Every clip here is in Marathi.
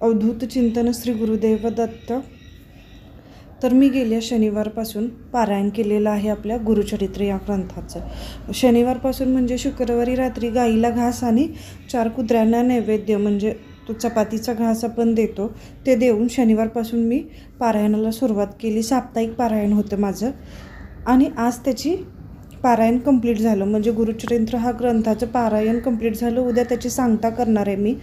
अवधूत चिंतन श्री गुरुदेव दत्त। तर मी गेल्या शनिवारपासून पारायण केलेलं आहे आपल्या गुरुचरित्र या ग्रंथाचं। शनिवारपासून म्हणजे शुक्रवारी रात्री गाईला घास आणि 4 कुत्र्यांना नैवेद्य म्हणजे तो चपातीचा घास आपण देतो ते देऊन शनिवारपासून मी पारायणाला सुरुवात केली। साप्ताहिक पारायण होतं माझं आणि आज त्याची पारायण कंप्लीट झालं, म्हणजे गुरुचरित्र हा ग्रंथाचं पारायण कंप्लीट झालं। उद्या त्याची सांगता करणार आहे मी।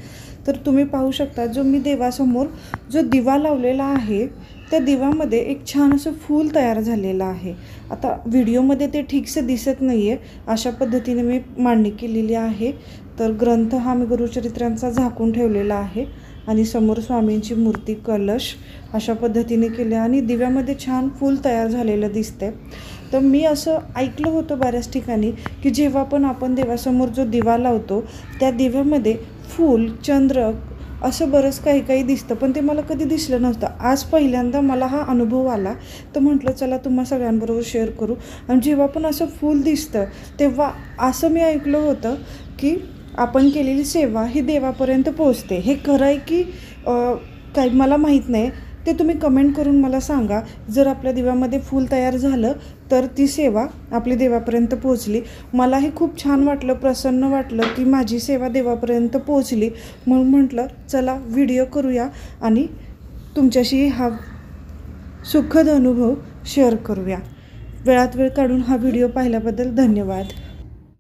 तर तुम्ही पाहू शकता जो मी देवासमोर जो दिवा लावलेला आहे त्या दिव्यामध्ये एक छान असं फूल तयार झालेलं आहे। आता व्हिडिओमध्ये ते ठीकसे दिसत नाही आहे, अशा पद्धतीने मी मांडणी केलेली आहे। तर ग्रंथ हा मी गुरुचरित्रांचा झाकून ठेवलेला आहे आणि समोर स्वामींची मूर्ती, कलश अशा पद्धतीने केले आणि दिव्यामध्ये छान फूल तयार झालेलं दिसते। तर मी असं ऐकलं होतं बऱ्याच ठिकाणी की जेव्हा पण आपण देवासमोर जो दिवा लावतो त्या दिव्यामध्ये फूल, चंद्र असं बरंच काही दिसतं, पण ते मला कधी दिसलं नव्हतं। आज पहिल्यांदा मला हा अनुभव आला, तर म्हटलं चला तुम्हा सगळ्यांबरोबर शेअर करू। आणि जेव्हा पण असं फूल दिसतं तेव्हा असं मी ऐकलं होतं की आपण केलेली सेवा ही देवापर्यंत पोहोचते। हे खरं आहे की काही मला माहीत नाही, ते तुम्ही कमेंट करून मला सांगा। जर आपल्या दिव्यामध्ये फूल तयार झालं तर ती सेवा आपली देवापर्यंत पोहोचली। मलाही खूप छान वाटलं, प्रसन्न वाटलं की माझी सेवा देवापर्यंत पोहोचली। म्हणून म्हटलं चला व्हिडिओ करूया आणि तुमच्याशी हा सुखद अनुभव शेअर करूया। वेळात वेळ काढून हा व्हिडिओ पाहिल्याबद्दल धन्यवाद।